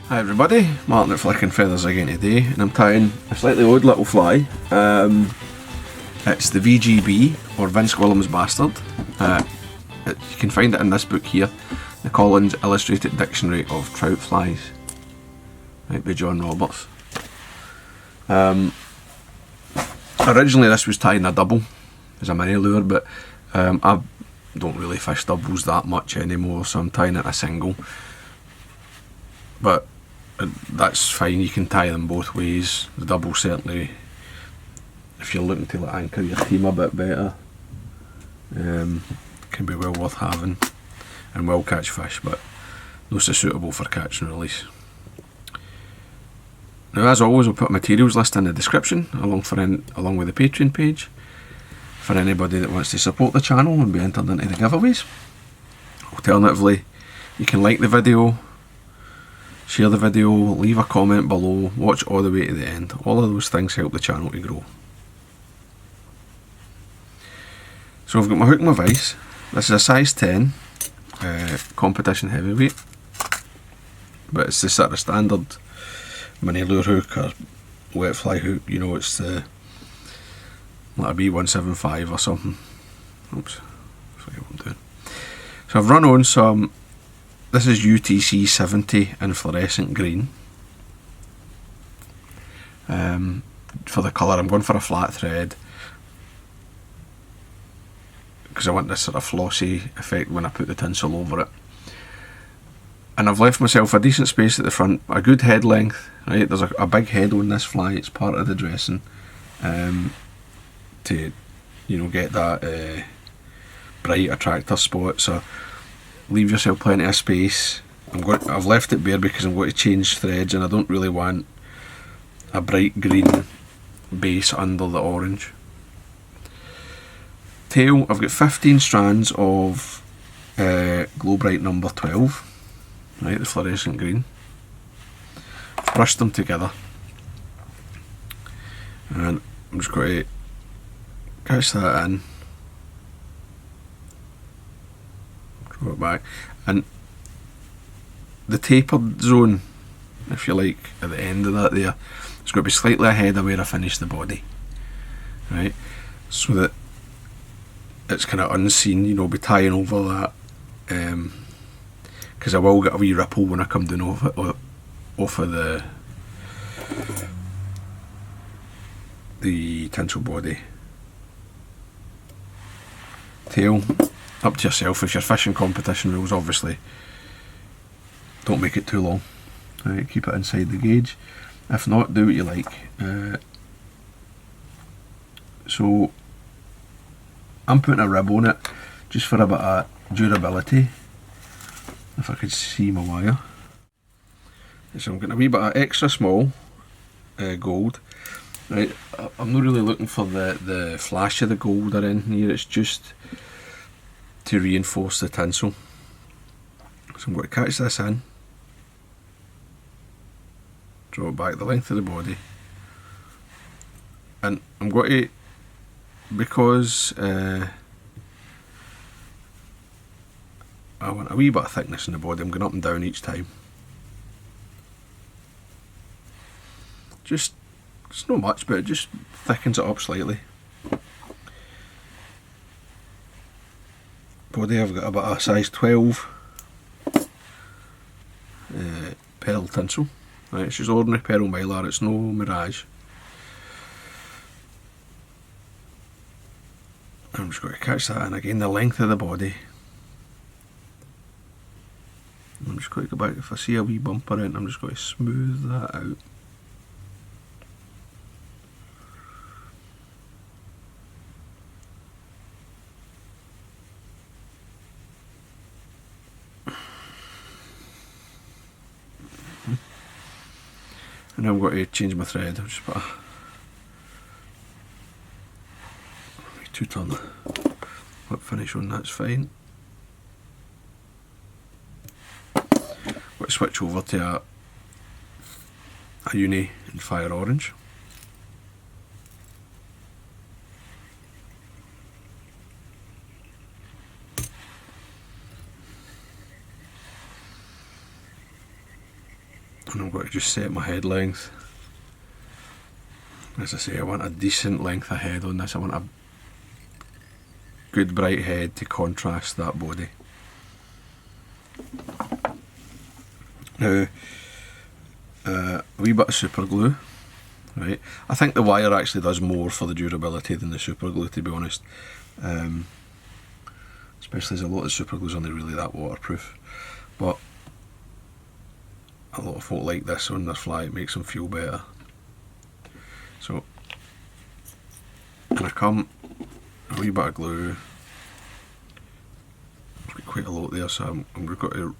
Hi everybody, Martyn at Flicking Feathers again today, and I'm tying a slightly odd little fly. It's the V.G.B, or Vince Gwyllim's Bastard. You can find it in this book here, the Collins Illustrated Dictionary of Trout Flies, right, by John Roberts. Originally this was tied in a double as a mini lure, but I don't really fish doubles that much anymore, so I'm tying it in a single. But that's fine, you can tie them both ways. The double certainly, if you're looking to anchor your team a bit better, can be well worth having and will catch fish, but not so suitable for catch and release. Now, as always, I'll put a materials list in the description along with the Patreon page for anybody that wants to support the channel and be entered into the giveaways. Alternatively, you can like the video, share the video, leave a comment below, watch all the way to the end. All of those things help the channel to grow. So I've got my hook and my vise. This is a size 10 competition heavyweight, but it's the sort of standard mini lure hook or wet fly hook. You know, it's the like a B175 or something. Oops, forget what I'm doing. So I've run on some. This is UTC 70 in fluorescent green. For the colour, I'm going for a flat thread because I want this sort of flossy effect when I put the tinsel over it. And I've left myself a decent space at the front, a good head length. Right, there's a big head on this fly. It's part of the dressing to, you know, get that bright attractor spot. So leave yourself plenty of space. I've left it bare because I'm going to change threads, and I don't really want a bright green base under the orange. Tail, I've got 15 strands of Globrit number 12, right, the fluorescent green. I've brushed them together, and I'm just going to catch that in, draw it back, and the tapered zone, if you like, at the end of that there, it's got to be slightly ahead of where I finish the body, right, so that it's kind of unseen, you know, be tying over that, because I will get a wee ripple when I come down off of the tinsel body. Tail, up to yourself. If you're fishing competition rules, obviously don't make it too long, right, keep it inside the gauge. If not, do what you like. So I'm putting a rib on it just for a bit of durability, if I could see my wire. So I'm getting a wee bit of extra small gold. Right, I'm not really looking for the flash of the gold or anything here, it's just to reinforce the tinsel. So I'm going to catch this in, draw it back the length of the body, and I'm going to, because I want a wee bit of thickness in the body, I'm going up and down each time. Just, it's not much, but it just thickens it up slightly. Body, I've got a bit of size 12 pearl tinsel. Right, it's just ordinary pearl mylar, it's no mirage. I'm just going to catch that in again, the length of the body. I'm just going to go back, if I see a wee bump around, I'm just going to smooth that out. And I'm going to change my thread. I'll just put a two-turn whip finish on, that's fine. We'll switch over to a uni in fire orange. and I'm going to just set my head length. As I say, I want a decent length of head on this. I want a good bright head to contrast that body. Now, a wee bit of super glue, right? I think the wire actually does more for the durability than the super glue, to be honest. Especially as a lot of super glue's only really that waterproof. But a lot of folk like this on their fly, it makes them feel better. So, and I come a wee bit of glue. I've got quite a lot there, so I'm going to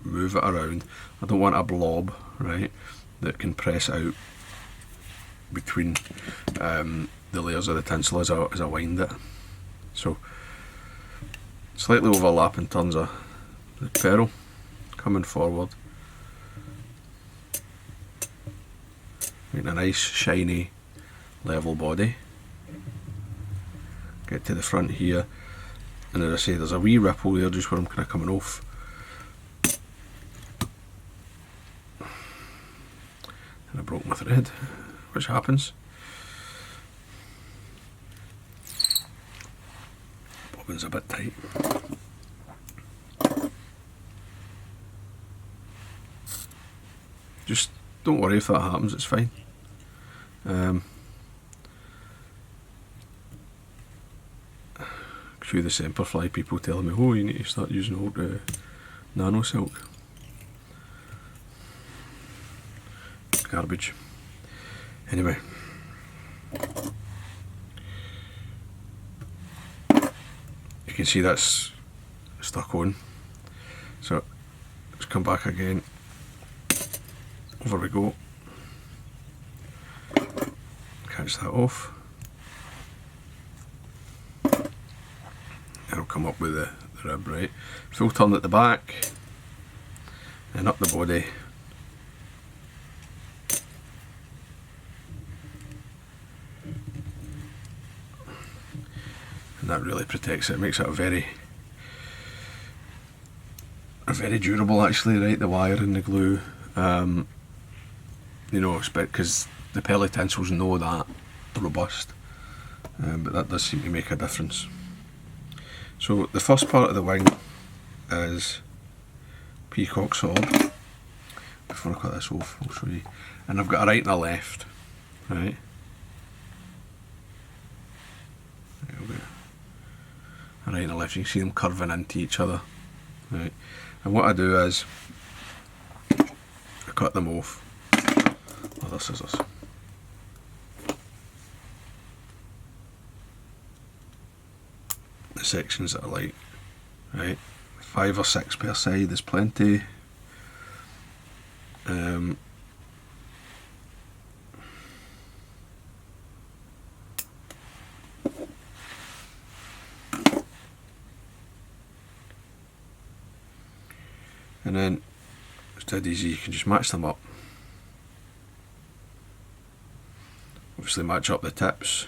move it around. I don't want a blob, right, that can press out between the layers of the tinsel as I wind it. So, slightly overlap in terms of the ferrule coming forward. Making a nice, shiny, level body. Get to the front here, and as I say, there's a wee ripple there just where I'm kind of coming off. And I broke my thread, which happens. Bobbin's a bit tight. Just don't worry if that happens, it's fine. Cue the Semperfly people telling me, oh, you need to start using old nano silk. Garbage. Anyway. You can see that's stuck on. So, let's come back again. Over we go. Catch that off. It'll come up with the rib, right? Full turn at the back, and up the body. And that really protects it, makes it a very durable actually, right? The wire and the glue. You know, because the pelly tinsels know that robust, but that does seem to make a difference. So the first part of the wing is Peacock sword. Before I cut this off, I'll show you. And I've got a right and a left, right? A right and a left, you can see them curving into each other, right? And what I do is I cut them off. Other scissors. The sections that I like, right? 5 or 6 per side is plenty. And then it's dead easy, you can just match them up. Obviously match up the tips.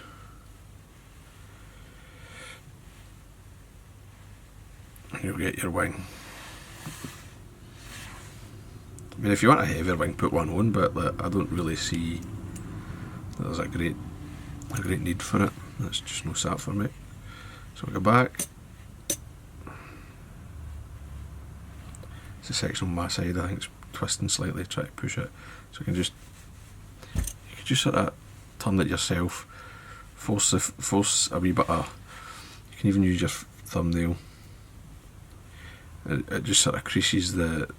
And you'll get your wing. I mean, if you want a heavier wing, put one on, but I don't really see that there's a great need for it. That's just no sat for me. So I go back. It's a section on my side, I think it's twisting slightly, try to push it. So you can just sort of turn it yourself, force a wee bit of, you can even use your thumbnail. It just sort of creases the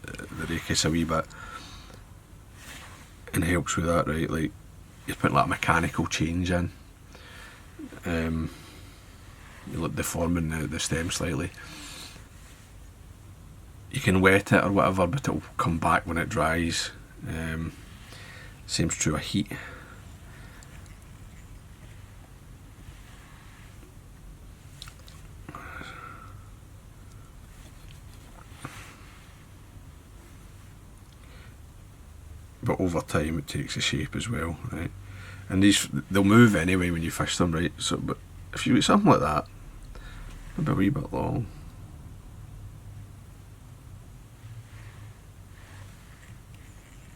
radius a wee bit and helps with that, right? Like you're putting like a mechanical change in. You look deforming the stem slightly. You can wet it or whatever, but it'll come back when it dries. Same's true of heat. But over time it takes a shape as well, right? And they'll move anyway when you fish them, right? So, but if you get something like that, maybe a wee bit long.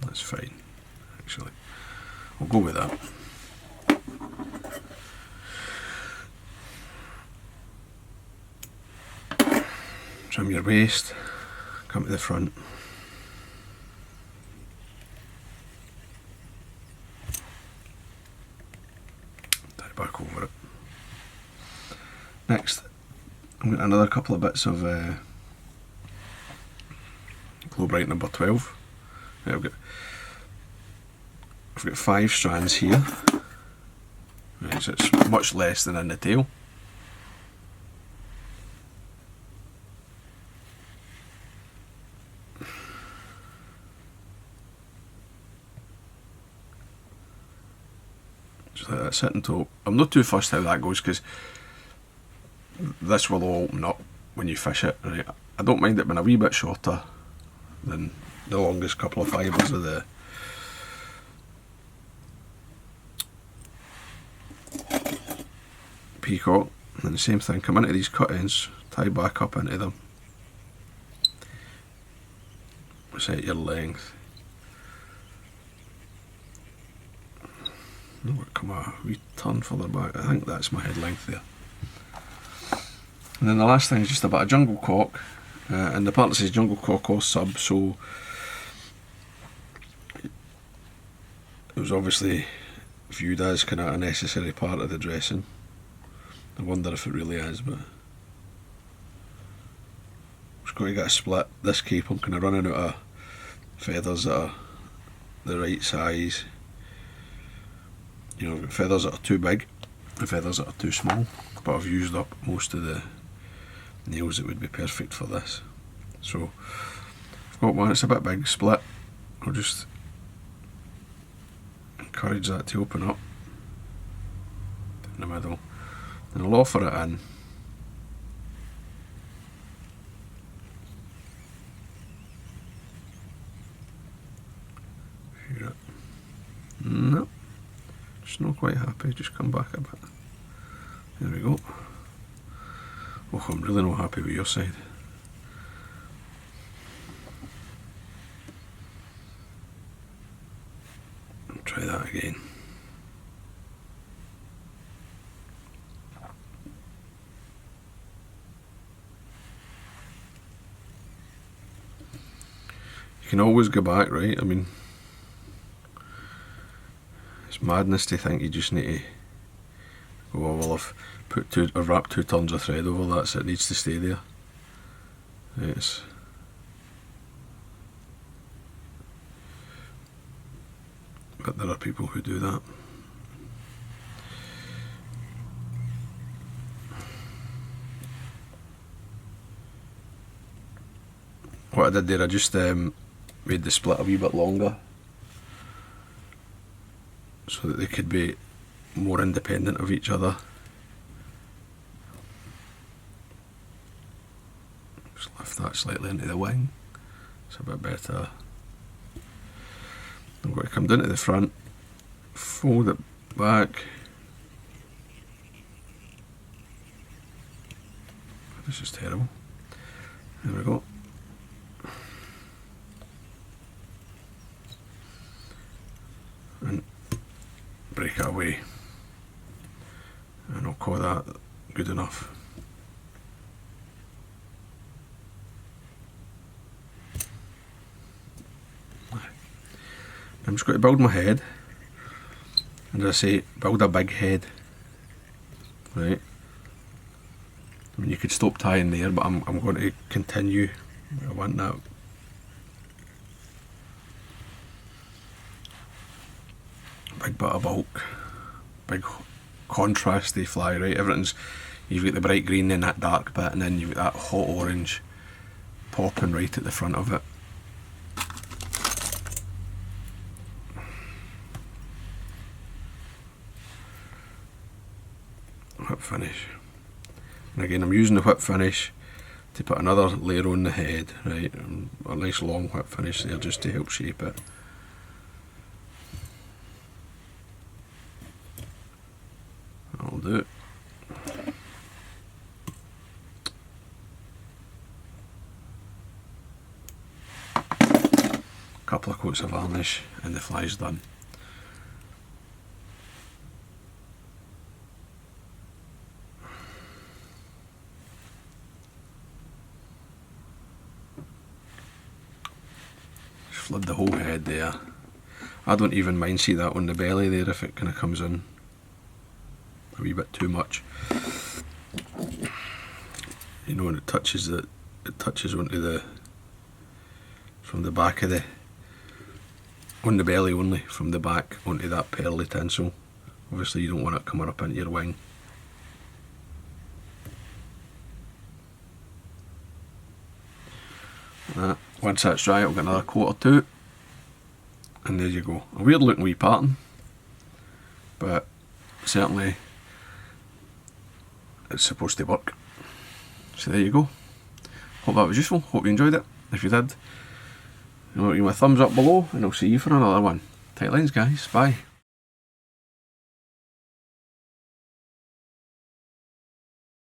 That's fine, actually. We'll go with that. Trim your waist, come to the front. Tie back over it. Next, I'm getting another couple of bits of Globrit number 12. Right, I've got 5 strands here. Right, so it's much less than in the tail. Just let that sit on top. I'm not too fussed how that goes because this will all open up when you fish it. Right? I don't mind it being a wee bit shorter than the longest couple of fibres of the Peacock. And then the same thing, come into these cut ends, tie back up into them, set your length. Come a wee turn further back. I think that's my head length there. And then the last thing is just a bit of jungle cock, and the part that says jungle cock or sub, so it was obviously viewed as kind of a necessary part of the dressing. I wonder if it really is, but just got to get a split. This cape I'm kind of running out of feathers that are the right size. You know, I've got feathers that are too big and feathers that are too small, but I've used up most of the nails that would be perfect for this. So I've got one that's a bit big, split. I'll just encourage that to open up in the middle, and I'll offer it in. No, just not quite happy, just come back a bit. There we go. Oh, I'm really not happy with your side. Try that again. You can always go back, right? I mean, it's madness to think you just need to go, oh, well, I've wrapped 2 turns of thread over that, so it needs to stay there. Yes. But there are people who do that. What I did there, I just made the split a wee bit longer so that they could be more independent of each other. Just lift that slightly into the wing, it's a bit better. I'm going to come down to the front, fold it back. This is terrible. There we go. And break it away, and I'll call that good enough. I'm just going to build my head, and as I say, build a big head, right? I mean, you could stop tying there, but I'm going to continue. I want that big bit of bulk, big contrasty fly, right? Everything's, you've got the bright green and that dark bit, and then you've got that hot orange popping right at the front of it. Whip finish. And again, I'm using the whip finish to put another layer on the head, right? A nice long whip finish there just to help shape it. That'll do it. Couple couple of coats of varnish and the fly's done. Just flood the whole head there. I don't even mind see that on the belly there if it kind of comes in a wee bit too much. You know, when it touches onto the, from the back of the, on the belly only, from the back onto that pearly tinsel. Obviously you don't want it coming up into your wing. Once that's dry, I'll get another coat or two, and there you go. A weird looking wee pattern, but certainly it's supposed to work. So there you go. Hope that was useful. Hope you enjoyed it. If you did, give me a thumbs up below, and I'll see you for another one. Tight lines, guys. Bye.